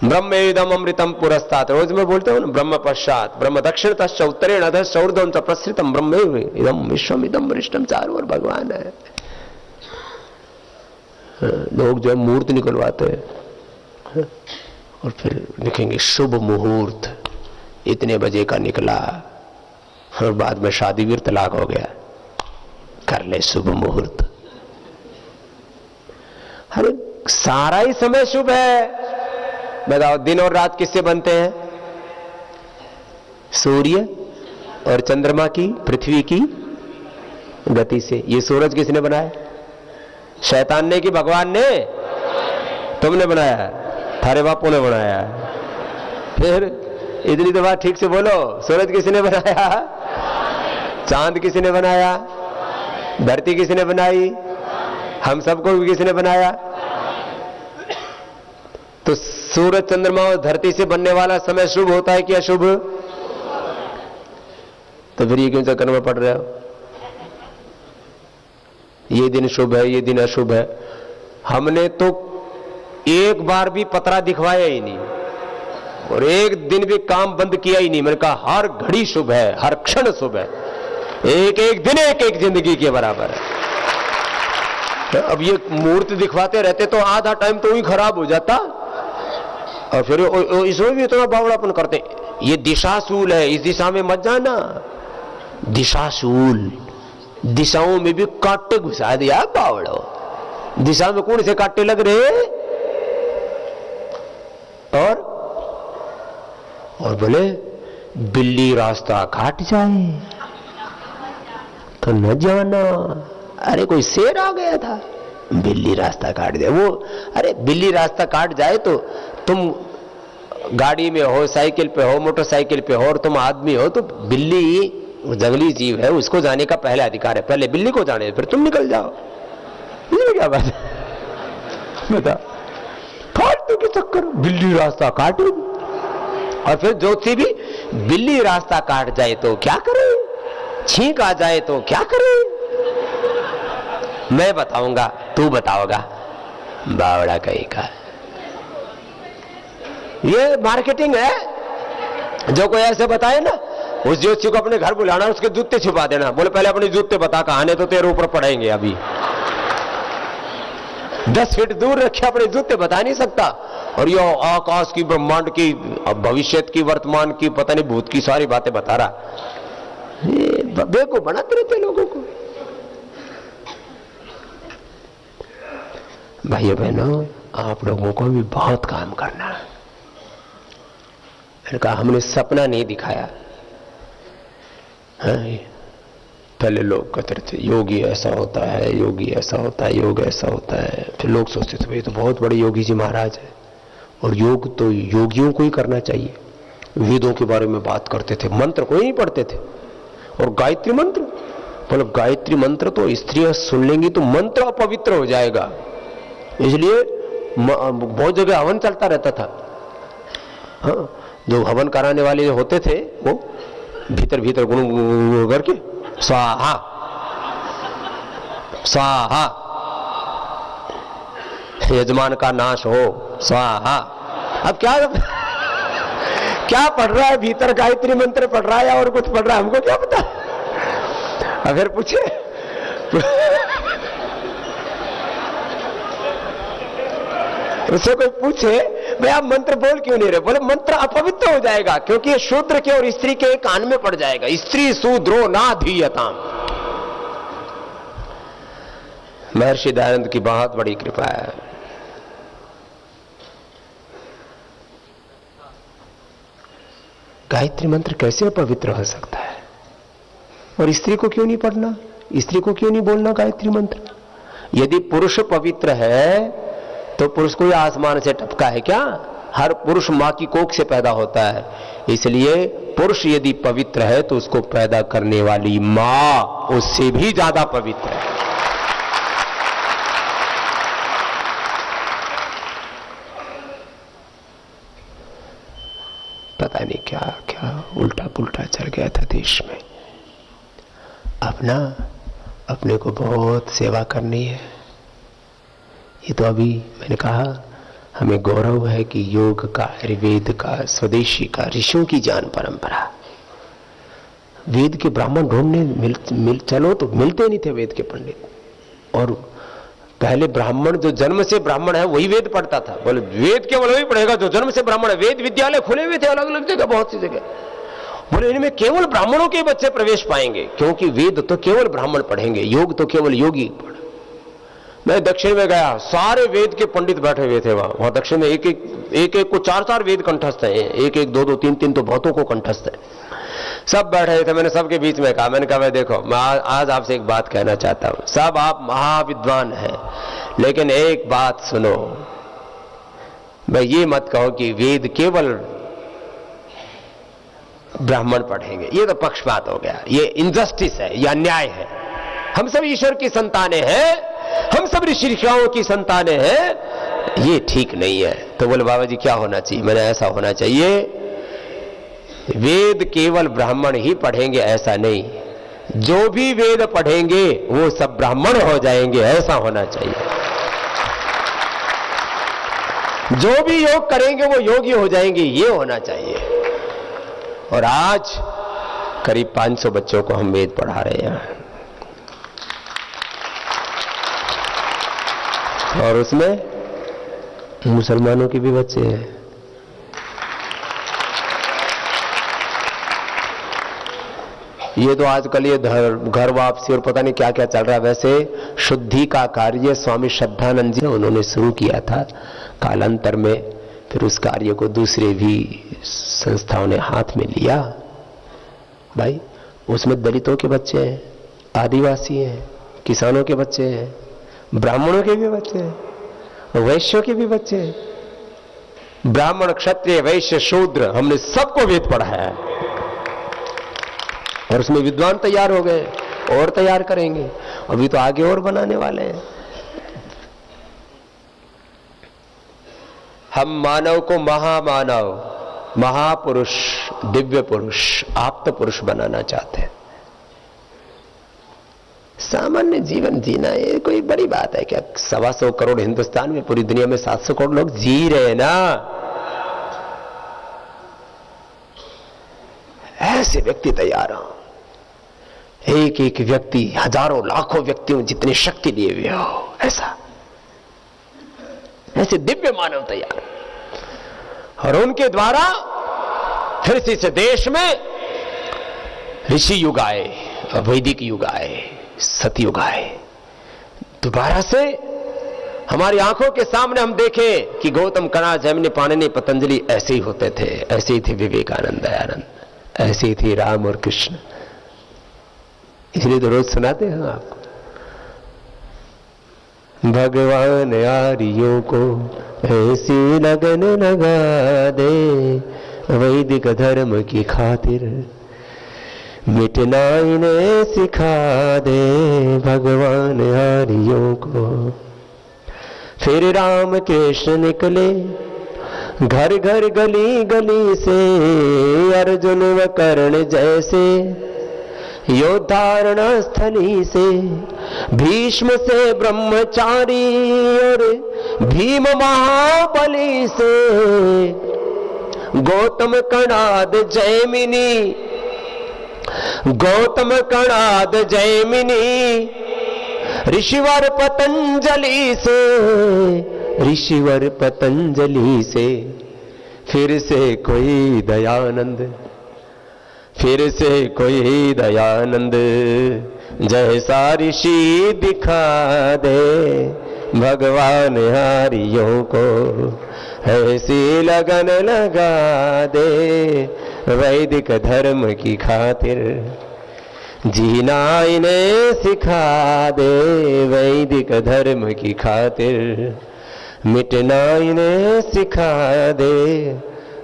ब्रह्मेदम अमृतम पुरस्तात्, रोज मैं बोलता हूँ ना, ब्रह्म पश्चात ब्रह्म दक्षिणतश्च उत्तरेण अधश्च ऊर्ध्वं च प्रसृतम ब्रह्मेव इदम विश्वम इदम वरिष्ठम, चारों ओर भगवान है। लोग जो मूर्त निकलवाते हैं और फिर लिखेंगे शुभ मुहूर्त इतने बजे का निकला और बाद में शादी भी तलाक हो गया, कर ले शुभ मुहूर्त। अरे सारा ही समय शुभ है। बताओ दिन और रात किससे बनते हैं? सूर्य और चंद्रमा की, पृथ्वी की गति से। ये सूरज किसने बनाया? शैतान ने कि भगवान ने? तुमने बनाया है, थारे बापू ने बनाया है। फिर इतनी तो बात ठीक से बोलो, सूरज किसने बनाया? चांद किसने बनाया? धरती किसने बनाई? हम सबको भी किसने बनाया? तो सूरज चंद्रमा और धरती से बनने वाला समय शुभ होता है कि अशुभ? तो फिर ये क्यों चक्कर में पड़ रहे हो? ये दिन शुभ है, ये दिन अशुभ है। हमने तो एक बार भी पतरा दिखवाया ही नहीं और एक दिन भी काम बंद किया ही नहीं। मैंने कहा हर घड़ी शुभ है, हर क्षण शुभ है, एक एक दिन एक एक जिंदगी के बराबर है। अब ये मूर्ति दिखवाते रहते तो आधा टाइम तो ही खराब हो जाता और फिर इसमें भी इतना बावड़ापन करते। ये दिशाशूल है, इस दिशा में मत जाना। दिशाशूल, दिशाओं में भी कांटे घुसा दिया बावड़ो। दिशा में कौन से कांटे लग रहे? और बोले बिल्ली रास्ता काट जाए तो न जाना। अरे कोई शेर आ गया था, बिल्ली रास्ता काट दे वो। अरे बिल्ली रास्ता काट जाए तो तुम गाड़ी में हो, साइकिल पे हो, मोटरसाइकिल पे हो और तुम आदमी हो, तो बिल्ली जंगली जीव है, उसको जाने का पहला अधिकार है। पहले बिल्ली को जाने फिर तुम निकल जाओ। ये क्या बात है? बता, फालतू के चक्कर, बिल्ली रास्ता काटेगी। और फिर ज्योति भी बिल्ली रास्ता काट जाए तो क्या करे, छींक आ जाए तो क्या करे? मैं बताऊंगा, तू बताओगा, बावड़ा कहीं का। ये मार्केटिंग है। जो कोई ऐसे बताए ना, उस ज्योतिषी को अपने घर बुलाना, उसके जूते छुपा देना, बोले पहले अपने जूते बता कहां है, तो तेरे ऊपर पड़ेंगे। अभी 10 फीट दूर रखे, अपने जूते बता नहीं सकता। और ये आकाश की, ब्रह्मांड की, भविष्य की, वर्तमान की, पता नहीं भूत की सारी बातें बता रहा। ये बेवकूफ बनाते रहते लोगों को। भाइयों बहनों, आप लोगों को भी बहुत काम करना है। मैंने कहा हमने सपना नहीं दिखाया। पहले लोग कहते थे योगी ऐसा होता है, योगी ऐसा होता है, योग ऐसा होता है। फिर लोग सोचते थे भाई तो बहुत बड़े योगी जी महाराज है, और योग तो योगियों को ही करना चाहिए। वेदों के बारे में बात करते थे, मंत्र कोई नहीं पढ़ते थे। और गायत्री मंत्र, बोले गायत्री मंत्र तो स्त्रियां सुन लेंगी तो मंत्र अपवित्र हो जाएगा, इसलिए बहुत जगह हवन चलता रहता था। हाँ, जो हवन कराने वाले होते थे वो भीतर भीतर गुण करके स्वाहा स्वाहा, यजमान का नाश हो स्वाहा। अब क्या पढ़ रहा है भीतर? गायत्री मंत्र पढ़ रहा है और कुछ पढ़ रहा है, हमको क्या पता। अगर पूछे उससे कोई पूछे भाई आप मंत्र बोल क्यों नहीं रहे, बोले मंत्र अपवित्र हो जाएगा, क्योंकि ये शूद्र के और स्त्री के कान में पड़ जाएगा। स्त्री शूद्रो ना धीयताम। महर्षि दयानंद की बहुत बड़ी कृपा है। गायत्री मंत्र कैसे अपवित्र हो सकता है? और स्त्री को क्यों नहीं पढ़ना, स्त्री को क्यों नहीं बोलना गायत्री मंत्र? यदि पुरुष पवित्र है तो पुरुष कोई आसमान से टपका है क्या? हर पुरुष मां की कोख से पैदा होता है। इसलिए पुरुष यदि पवित्र है तो उसको पैदा करने वाली मां उससे भी ज्यादा पवित्र है। पता नहीं क्या क्या उल्टा पुल्टा चल गया था देश में। अपने को बहुत सेवा करनी है। ये तो अभी मैंने कहा हमें गौरव है कि योग का, आयुर्वेद का, स्वदेशी का, ऋषियों की जान परंपरा। वेद के ब्राह्मण ढूंढने चलो तो मिलते नहीं थे वेद के पंडित। और पहले ब्राह्मण जो जन्म से ब्राह्मण है वही वेद पढ़ता था। बोले वेद केवल वही पढ़ेगा जो जन्म से ब्राह्मण है। वेद विद्यालय खुले हुए थे अलग अलग जगह, बहुत सी जगह। बोले इनमें केवल ब्राह्मणों के बच्चे प्रवेश पाएंगे, क्योंकि वेद तो केवल ब्राह्मण पढ़ेंगे, योग तो केवल योगी पढ़े। मैं दक्षिण में गया, सारे वेद के पंडित बैठे हुए थे वहां दक्षिण में। एक एक को 4 वेद कंठस्थ है, एक 2 3 तो बहुतों को कंठस्थ है। सब बैठे थे। मैंने सबके बीच में कहा, मैंने कहा भाई देखो, मैं आज आपसे एक बात कहना चाहता हूं। सब आप महाविद्वान हैं, लेकिन एक बात सुनो भाई, ये मत कहो कि वेद केवल ब्राह्मण पढ़ेंगे। ये तो पक्षपात हो गया, ये इनजस्टिस है, यह अन्याय है। हम सब ईश्वर की संतानें हैं, हम सब ऋषियों की संतानें हैं, ये ठीक नहीं है। तो बोले बाबा जी क्या होना चाहिए? मैंने ऐसा होना चाहिए, वेद केवल ब्राह्मण ही पढ़ेंगे ऐसा नहीं, जो भी वेद पढ़ेंगे वो सब ब्राह्मण हो जाएंगे, ऐसा होना चाहिए। जो भी योग करेंगे वो योगी हो जाएंगे, ये होना चाहिए। और आज करीब 500 बच्चों को हम वेद पढ़ा रहे हैं, और उसमें मुसलमानों के भी बच्चे हैं। ये तो आजकल ये घर वापसी और पता नहीं क्या क्या चल रहा है। वैसे शुद्धि का कार्य स्वामी श्रद्धानंद जी उन्होंने शुरू किया था, कालांतर में फिर उस कार्य को दूसरे भी संस्थाओं ने हाथ में लिया। भाई उसमें दलितों के बच्चे हैं, आदिवासी हैं, किसानों के बच्चे हैं, ब्राह्मणों के भी बच्चे हैं, वैश्यों के भी बच्चे हैं। ब्राह्मण, क्षत्रिय, वैश्य, शूद्र, हमने सबको वेद पढ़ाया है। और उसमें विद्वान तैयार हो गए, और तैयार करेंगे, अभी तो आगे और बनाने वाले हैं। हम मानव को महामानव, महापुरुष, दिव्य पुरुष, आप्त पुरुष बनाना चाहते हैं। सामान्य जीवन जीना ये कोई बड़ी बात है क्या? 125 करोड़ हिंदुस्तान में, पूरी दुनिया में 700 करोड़ लोग जी रहे हैं ना। ऐसे व्यक्ति तैयार हो, एक एक व्यक्ति हजारों लाखों व्यक्तियों जितनी शक्ति लिए हुए हो, ऐसे दिव्य मानव तैयार। और उनके द्वारा फिर से इस देश में ऋषि युग आए, वैदिक युग आए, सतयुग आए। दोबारा से हमारी आंखों के सामने हम देखें कि गौतम, कणाद, जैमिनी, पाणिनि, पतंजलि ऐसे ही होते थे, ऐसे ही थे विवेकानंद, दयानंद, ऐसे ही थे राम और कृष्ण। इसलिए तो रोज सुनाते हैं आपको, भगवान आर्यों को ऐसी लगन लगा दे, वैदिक धर्म की खातिर मिटना इन्हें सिखा दे, भगवान आर्यों को। फिर राम कृष्ण निकले घर घर गली गली से, अर्जुन व कर्ण जैसे योद्धारण स्थली से, भीष्म से ब्रह्मचारी और भीम महाबली से, गौतम, कणाद, जैमिनी, गौतम, कणाद, जैमिनी, ऋषिवर पतंजलि से, ऋषिवर पतंजलि से, फिर से कोई दयानंद, फिर से कोई दयानंद, जैसा ऋषि दिखा दे, भगवान हारियों को ऐसी लगन लगा दे, वैदिक धर्म की खातिर जीना इन्हें सिखा दे, वैदिक धर्म की खातिर मिटना इन्हें सिखा दे,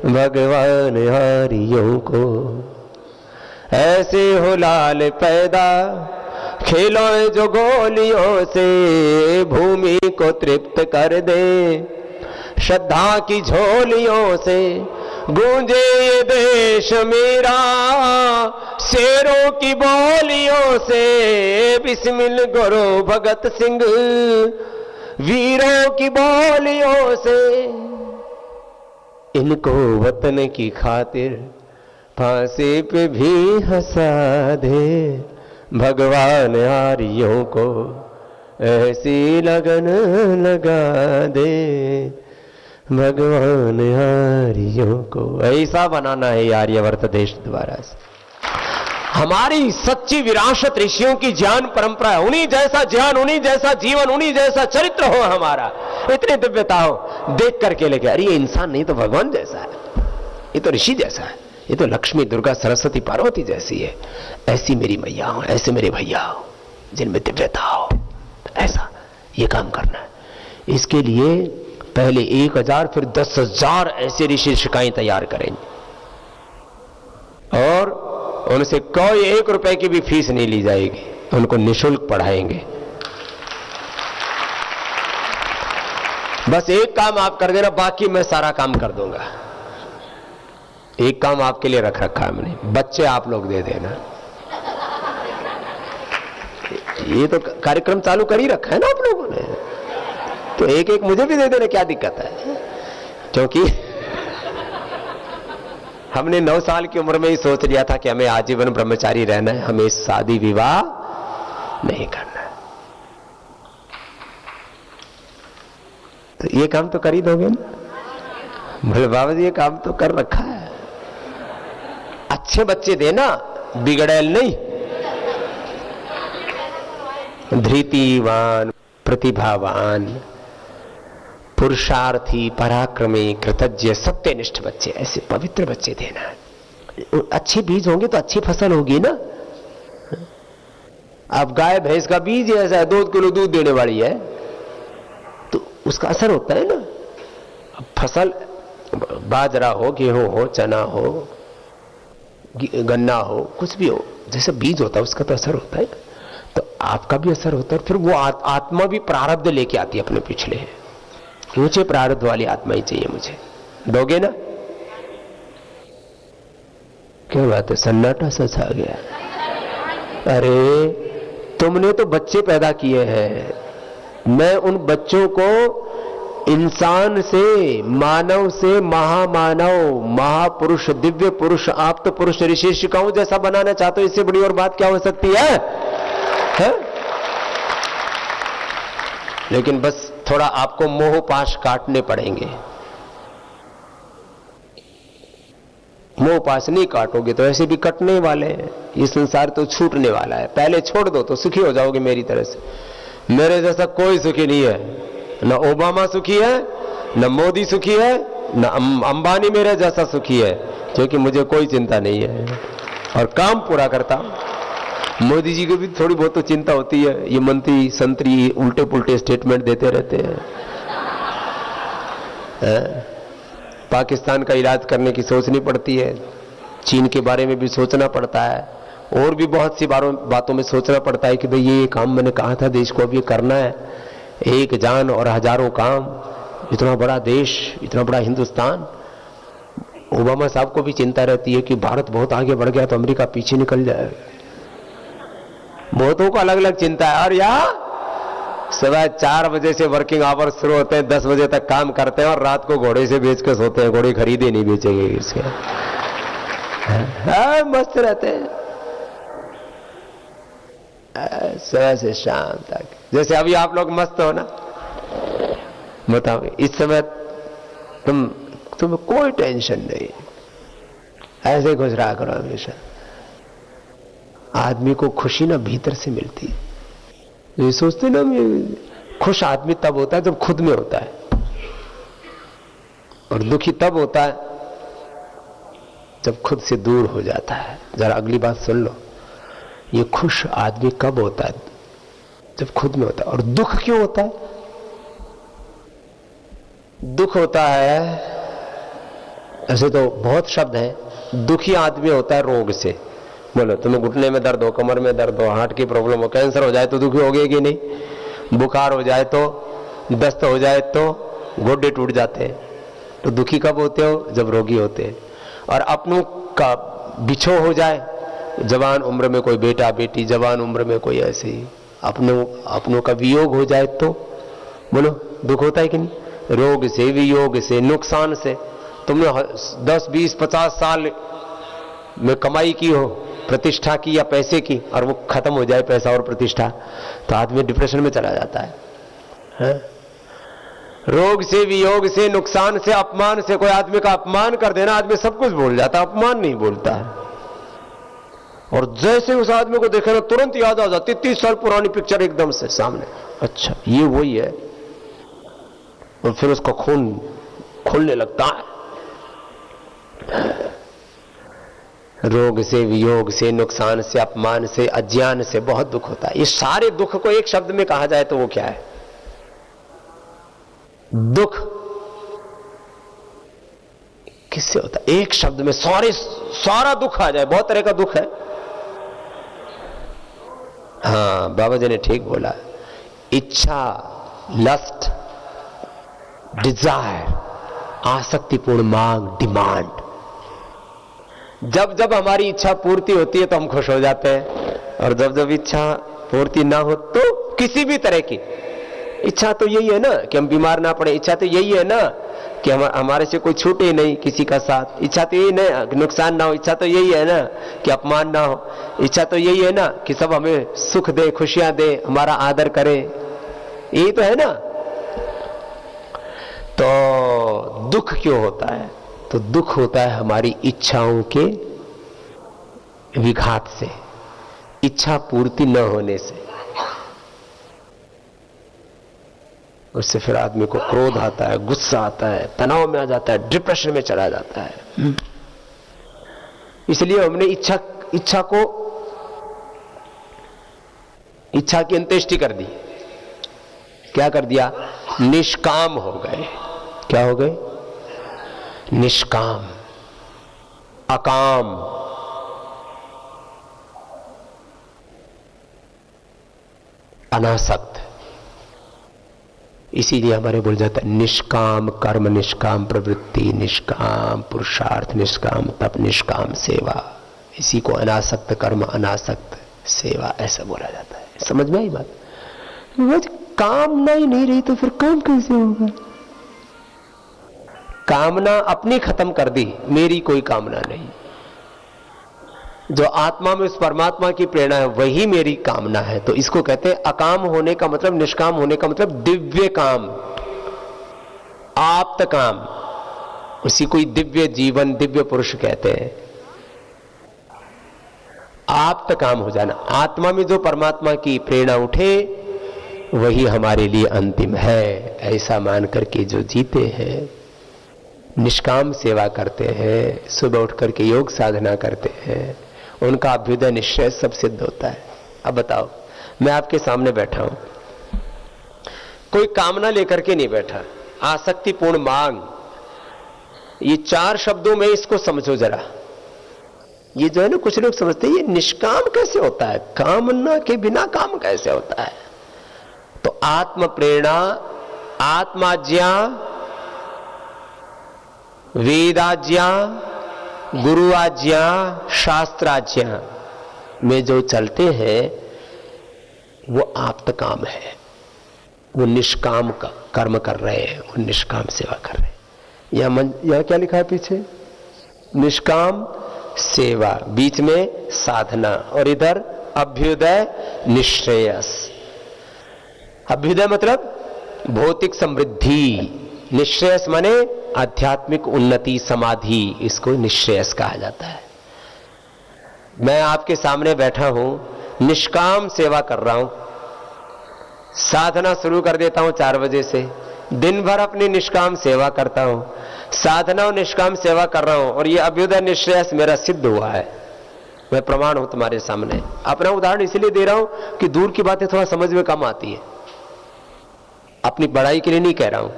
भगवान हारियों को। ऐसे हो लाल पैदा, खेलो जो गोलियों से, भूमि को तृप्त कर दे, श्रद्धा की झोलियों से गूंजे ये देश मेरा, शेरों की बोलियों से, बिस्मिल गुरु भगत सिंह, वीरों की बोलियों से इनको वतन की खातिर फांसी पे भी हंसा दे। भगवान आर्यों को ऐसी लगन लगा दे, भगवान आर्यों को ऐसा बनाना है आर्यवर्त देश द्वारा से। हमारी सच्ची विरासत ऋषियों की ज्ञान परंपरा है। उन्हीं जैसा ज्ञान, उन्हीं जैसा जीवन, उन्हीं जैसा चरित्र हो हमारा। इतनी दिव्यता हो, देख करके लेके अरे ये इंसान नहीं तो भगवान जैसा है, ये तो ऋषि जैसा है, ये तो लक्ष्मी दुर्गा सरस्वती पार्वती जैसी है। ऐसी मेरी मैया हो, ऐसे मेरे भैया हो जिनमें दिव्यता हो। ऐसा ये काम करना है। इसके लिए पहले 1000 फिर 10,000 ऐसे ऋषि ऋषिकाएं तैयार करेंगे और उनसे कोई 1 रुपए की भी फीस नहीं ली जाएगी, उनको निःशुल्क पढ़ाएंगे। बस एक काम आप कर देना, बाकी मैं सारा काम कर दूंगा। एक काम आपके लिए रख रखा है मैंने, बच्चे आप लोग दे देना। ये तो कार्यक्रम चालू कर ही रखा है ना आप लोगों ने, तो एक एक मुझे भी दे देना, क्या दिक्कत है। क्योंकि हमने 9 साल की उम्र में ही सोच लिया था कि हमें आजीवन ब्रह्मचारी रहना है, हमें शादी विवाह नहीं करना है। तो ये काम तो कर ही दोगे ना? बोले बाबा जी ये काम तो कर रखा है। अच्छे बच्चे देना, बिगड़ैल नहीं, धृतिवान, प्रतिभावान, पुरुषार्थी, पराक्रमी, कृतज्ञ, सत्यनिष्ठ बच्चे, ऐसे पवित्र बच्चे देना। अच्छे बीज होंगे तो अच्छी फसल होगी ना। अब गाय भैंस का बीज ऐसा है, 2 किलो दूध देने वाली है, तो उसका असर होता है ना। अब फसल बाजरा हो, गेहूं हो, चना हो, गन्ना हो, कुछ भी हो, जैसे बीज होता है उसका तो असर होता है। तो आपका भी असर होता है, फिर वो आत्मा भी प्रारब्ध लेके आती है अपने पिछले। ऊंचे प्रारब्ध वाली आत्मा ही चाहिए मुझे। दोगे ना? क्या बात है, सन्नाटा सा छा गया। अरे तुमने तो बच्चे पैदा किए हैं, मैं उन बच्चों को इंसान से, मानव से महामानव, महापुरुष, दिव्य पुरुष, आप्त पुरुष, ऋषि ऋषिकाओं जैसा बनाना चाहते हो। इससे बड़ी और बात क्या हो सकती है? लेकिन बस थोड़ा आपको मोह पाश काटने पड़ेंगे। मोह पाश नहीं काटोगे तो ऐसे भी कटने वाले हैं। ये संसार तो छूटने वाला है, पहले छोड़ दो तो सुखी हो जाओगे मेरी तरह से। मेरे जैसा कोई सुखी नहीं है, न ओबामा सुखी है, न मोदी सुखी है, न अंबानी मेरे जैसा सुखी है, क्योंकि मुझे कोई चिंता नहीं है और काम पूरा करता। मोदी जी को भी थोड़ी बहुत तो चिंता होती है, ये मंत्री संतरी उल्टे पुल्टे स्टेटमेंट देते रहते हैं। पाकिस्तान का इलाज करने की सोचनी पड़ती है, चीन के बारे में भी सोचना पड़ता है, और भी बहुत सी बातों में सोचना पड़ता है कि भाई ये काम मैंने कहा था देश को अब ये करना है। एक जान और हजारों काम, इतना बड़ा देश, इतना बड़ा हिंदुस्तान। ओबामा साहब को भी चिंता रहती है कि भारत बहुत आगे बढ़ गया तो अमेरिका पीछे निकल जाएगा। बहुतों को अलग अलग चिंता है। और यहाँ सुबह 4 बजे से वर्किंग आवर शुरू होते हैं, 10 बजे तक काम करते हैं और रात को घोड़े से बेच के सोते हैं। घोड़े खरीदे नहीं बेचेंगे इसके। मस्त रहते हैं सुबह से शाम तक। जैसे अभी आप लोग मस्त हो ना, बताओ इस समय तुम्हें कोई टेंशन नहीं, ऐसे खुश रहा करो हमेशा। आदमी को खुशी ना भीतर से मिलती है। ये सोचते ना, खुश आदमी तब होता है जब खुद में होता है, और दुखी तब होता है जब खुद से दूर हो जाता है। जरा अगली बात सुन लो, ये खुश आदमी कब होता है? जब खुद में होता है। और दुख क्यों होता है? दुख होता है, ऐसे तो बहुत शब्द हैं। दुखी आदमी होता है रोग से। बोलो, तुम्हें घुटने में दर्द हो, कमर में दर्द हो, हार्ट की प्रॉब्लम हो, कैंसर हो जाए तो दुखी होगे कि नहीं? बुखार हो जाए तो, दस्त हो जाए तो गोडे टूट जाते हैं। तो दुखी कब होते हो? जब रोगी होते हैं। और अपनों का बिछो हो जाए, जवान उम्र में कोई बेटा बेटी, जवान उम्र में कोई ऐसी अपनों का वियोग हो जाए तो बोलो, दुख होता है कि नहीं? रोग से, वियोग से, नुकसान से। तुमने 10, 20, 50 साल में कमाई की हो, प्रतिष्ठा की या पैसे की, और वो खत्म हो जाए पैसा और प्रतिष्ठा, तो आदमी डिप्रेशन में चला जाता है? रोग से, वियोग से, नुकसान से, अपमान से, कोई आदमी का अपमान कर देना, आदमी सब कुछ भूल जाता है, अपमान नहीं भूलता है। और जैसे उस आदमी को देखे ना तुरंत याद आ जाती 30 साल पुरानी पिक्चर एकदम से सामने, अच्छा ये वही है, और फिर उसका खून खोलने लगता है। रोग से, वियोग से, नुकसान से, अपमान से, अज्ञान से बहुत दुख होता है। ये सारे दुख को एक शब्द में कहा जाए तो वो क्या है? दुख। किससे होता है? एक शब्द में सारा दुख आ जाए। बहुत तरह का दुख है। हाँ, बाबा जी ने ठीक बोला। इच्छा, लस्ट, डिजायर, आसक्तिपूर्ण मांग, डिमांड। जब जब हमारी इच्छा पूर्ति होती है तो हम खुश हो जाते हैं, और जब जब इच्छा पूर्ति ना हो तो किसी भी तरह की इच्छा तो यही है ना कि हम बीमार ना पड़े, इच्छा तो यही है ना कि हमारे से कोई छूटे नहीं किसी का साथ, इच्छा तो यही ना नुकसान ना हो, इच्छा तो यही है ना कि अपमान ना हो, इच्छा तो यही है ना कि सब हमें सुख दे, खुशियां दे, हमारा आदर करे, यही तो है ना। तो दुख क्यों होता है? तो दुख होता है हमारी इच्छाओं के विघात से, इच्छा पूर्ति न होने से। उससे फिर आदमी को क्रोध आता है, गुस्सा आता है, तनाव में आ जाता है, डिप्रेशन में चला जाता है। इसलिए हमने इच्छा की अंत्येष्टि कर दी। क्या कर दिया? निष्काम हो गए। क्या हो गए? निष्काम, अकाम। अनासक्त। इसीलिए हमारे बोल जाता है निष्काम कर्म, निष्काम प्रवृत्ति, निष्काम पुरुषार्थ, निष्काम तप, निष्काम सेवा। इसी को अनासक्त कर्म, अनासक्त सेवा ऐसा बोला जाता है। समझ में आई बात? कामना ही नहीं रही तो फिर काम कैसे होगा? कामना अपनी खत्म कर दी, मेरी कोई कामना नहीं। जो आत्मा में उस परमात्मा की प्रेरणा है वही मेरी कामना है। तो इसको कहते हैं अकाम होने का मतलब, निष्काम होने का मतलब दिव्य काम, आप्त काम। उसी कोई दिव्य जीवन, दिव्य पुरुष कहते हैं। आप्त काम हो जाना, आत्मा में जो परमात्मा की प्रेरणा उठे वही हमारे लिए अंतिम है, ऐसा मान करके जो जीते हैं, निष्काम सेवा करते हैं, सुबह उठ करके योग साधना करते हैं, उनका अभ्युदय निश्चय सब सिद्ध होता है। अब बताओ, मैं आपके सामने बैठा हूं, कोई कामना लेकर के नहीं बैठा, आसक्तिपूर्ण मांग, ये 4 शब्दों में इसको समझो जरा। ये जो है ना, कुछ लोग समझते हैं ये निष्काम कैसे होता है, कामना के बिना काम कैसे होता है। तो आत्म प्रेरणा, आत्माज्ञा, वेदाज्ञा, गुरु आज्ञा, शास्त्राज्ञा में जो चलते हैं वो आप्त काम है, वो निष्काम का कर्म कर रहे हैं, वो निष्काम सेवा कर रहे हैं। यह क्या लिखा है पीछे? निष्काम सेवा, बीच में साधना, और इधर अभ्युदय निश्रेयस। अभ्युदय मतलब भौतिक समृद्धि, निश्रेयस माने आध्यात्मिक उन्नति, समाधि, इसको निश्रेयस कहा जाता है। मैं आपके सामने बैठा हूं, निष्काम सेवा कर रहा हूं, साधना शुरू कर देता हूं 4 बजे से, दिन भर अपनी निष्काम सेवा करता हूं, साधना और निष्काम सेवा कर रहा हूं, और ये अभ्युदय निश्रेयस मेरा सिद्ध हुआ है। मैं प्रमाण हूं तुम्हारे सामने। अपना उदाहरण इसलिए दे रहा हूं कि दूर की बातें थोड़ा समझ में कम आती है, अपनी बड़ाई के लिए नहीं कह रहा हूं।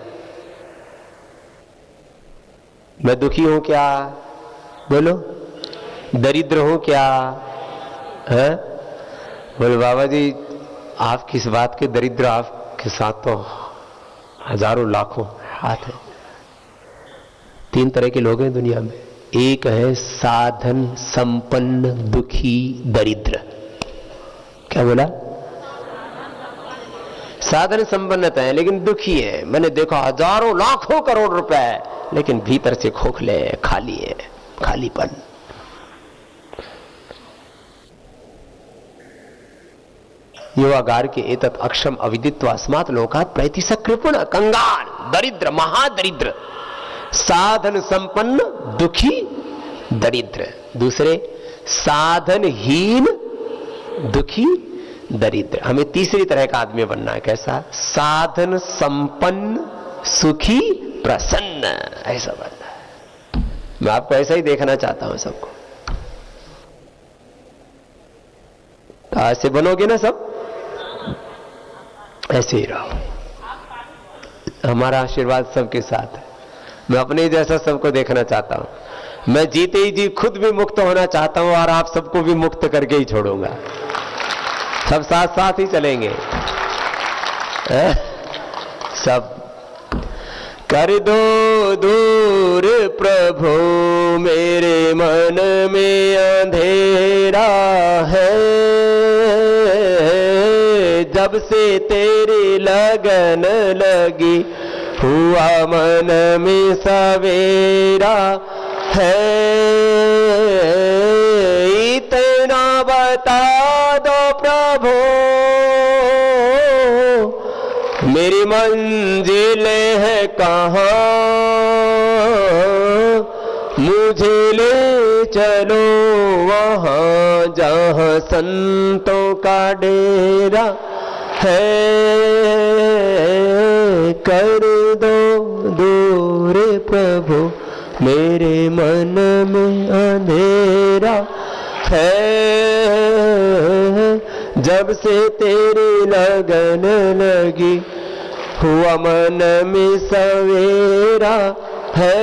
मैं दुखी हूं क्या? बोलो। दरिद्र हूं क्या? है? बोले बाबा जी आप किस बात के दरिद्र, आपके साथ तो हजारों लाखों हाथ है। 3 तरह के लोग हैं दुनिया में। एक है साधन संपन्न दुखी दरिद्र। क्या बोला? साधन संपन्नता है लेकिन दुखी है। मैंने देखा हजारों लाखों करोड़ रुपए है लेकिन भीतर से खोखले है, खाली है, खालीपन। युवागार के एतत् अक्षम अविदित्वा अस्मात् लोकात् प्रैतिस कृपण कंगाल दरिद्र महादरिद्र, साधन संपन्न दुखी दरिद्र। दूसरे साधनहीन दुखी दरिद्र। हमें तीसरी तरह का आदमी बनना है। कैसा? साधन संपन्न सुखी प्रसन्न, ऐसा बनना है। मैं आपको ऐसा ही देखना चाहता हूं सबको। तो ऐसे बनोगे ना सब, ऐसे ही रहो। हमारा आशीर्वाद सबके साथ है। मैं अपने जैसा सबको देखना चाहता हूं। मैं जीते ही जी खुद भी मुक्त होना चाहता हूं और आप सबको भी मुक्त करके ही छोड़ूंगा। सब साथ साथ ही चलेंगे। सब कर दो दूर प्रभु मेरे मन में अंधेरा है, जब से तेरी लगन लगी हुआ मन में सवेरा है। इतना बता दो प्रभु मेरी मंजिल है कहाँ, मुझे ले चलो वहाँ जहाँ संतों का डेरा है। कर दो दूर प्रभु मेरे मन में अंधेरा है, जब से तेरी लगन लगी हुआ मन में सवेरा है।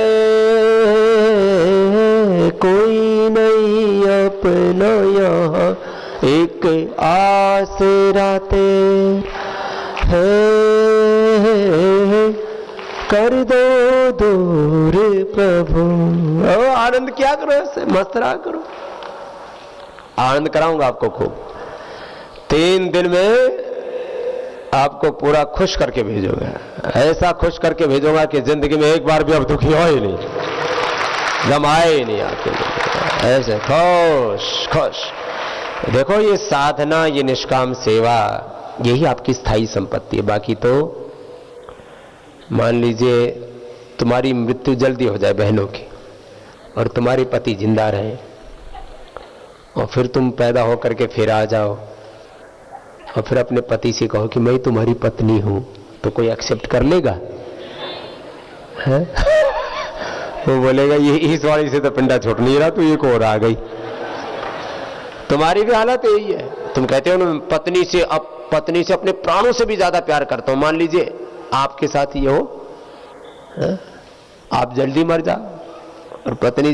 कोई नहीं अपना यहाँ एक आसरा तेरा है, कर दो दूर प्रभु। आनंद क्या करो, ऐसे मस्त रहा करो। आनंद कराऊंगा आपको खूब। 3 दिन में आपको पूरा खुश करके भेजूंगा। ऐसा खुश करके भेजूंगा कि जिंदगी में एक बार भी अब दुखी हो ही नहीं, गम आए ही नहीं आपके लिए। ऐसे खुश खुश। देखो ये साधना, ये निष्काम सेवा, यही आपकी स्थायी संपत्ति है। बाकी तो मान लीजिए तुम्हारी मृत्यु जल्दी हो जाए बहनों की और तुम्हारे पति जिंदा रहे और फिर तुम पैदा होकर के फिर आ जाओ और फिर अपने पति से कहो कि मैं तुम्हारी पत्नी हूं, तो कोई एक्सेप्ट कर लेगा? है? वो बोलेगा ये इस वाली से तो पिंडा छोड़ नहीं रहा, तू एक और आ गई। तुम्हारी भी हालत यही है। तुम कहते हो ना पत्नी से अपने प्राणों से भी ज्यादा प्यार करता हूं। मान लीजिए आपके साथ ये हो, आप जल्दी मर जाओ और पत्नी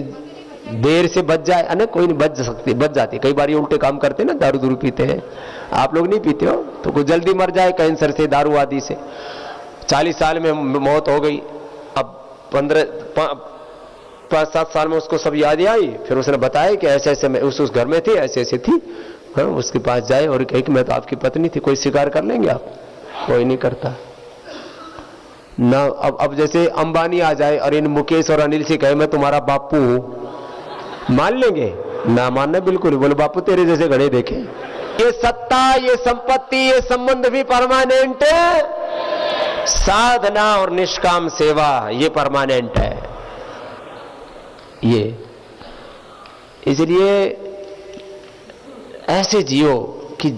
देर से बच जाए। अने कोई नहीं बच जाती। कई बार ये उल्टे काम करते ना, दारू दूरू पीते हैं। आप लोग नहीं पीते हो तो कोई जल्दी मर जाए कैंसर से, दारू आदि से। 40 साल में मौत हो गई, अब 5-7 साल में उसको सब याद आई। फिर उसने बताया कि ऐसे ऐसे मैं उस घर में थी, ऐसे ऐसे थी। हाँ, उसके पास जाए और कहे कि मैं तो आपकी पत्नी थी। कोई स्वीकार कर लेंगे आप? कोई नहीं करता ना। अब जैसे अंबानी आ जाए और इन मुकेश और अनिल से कहे मैं तुम्हारा बापू हूं, मान लेंगे? ना मानना बिल्कुल। बोले बापू तेरे जैसे घड़े देखे। ये सत्ता, ये संपत्ति, ये संबंध भी परमानेंट है। साधना और निष्काम सेवा ये परमानेंट है। ये इसलिए ऐसे जियो कि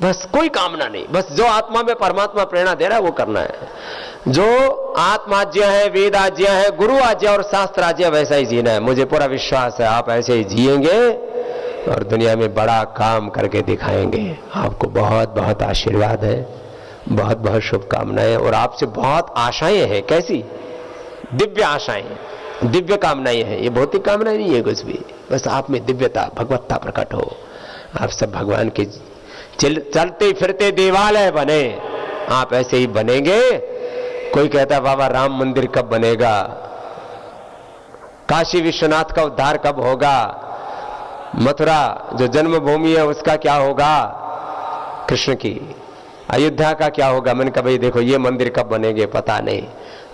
बस कोई कामना नहीं, बस जो आत्मा में परमात्मा प्रेरणा दे रहा है वो करना है। जो आत्मा आज्ञा है, वेद आज्ञा है, गुरु आज्ञा और शास्त्र आज्ञा, वैसा ही जीना है। मुझे पूरा विश्वास है आप ऐसे ही जिएंगे और दुनिया में बड़ा काम करके दिखाएंगे। आपको बहुत बहुत आशीर्वाद है, बहुत बहुत शुभकामनाएं और आपसे बहुत आशाएं हैं। कैसी? दिव्य आशाएं, दिव्य कामनाएं हैं। ये भौतिक कामनाएं नहीं है कुछ भी, बस आप में दिव्यता, भगवत्ता प्रकट हो। आप सब भगवान के चलते फिरते देवालय बने। आप ऐसे ही बनेंगे। कोई कहता है बाबा राम मंदिर कब बनेगा, काशी विश्वनाथ का उद्धार कब होगा, मथुरा जो जन्मभूमि है उसका क्या होगा, कृष्ण की, अयोध्या का क्या होगा? मैंने कहा भाई देखो ये मंदिर कब बनेंगे पता नहीं,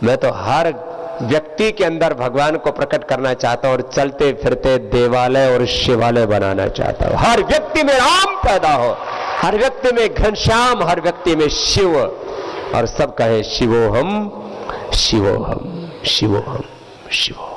मैं तो हर व्यक्ति के अंदर भगवान को प्रकट करना चाहता हूं और चलते फिरते देवालय और शिवालय बनाना चाहता हूं। हर व्यक्ति में राम पैदा हो, हर व्यक्ति में घनश्याम, हर व्यक्ति में शिव, और सब कहे शिवोहम शिवोहम शिवोहम शिवोहम।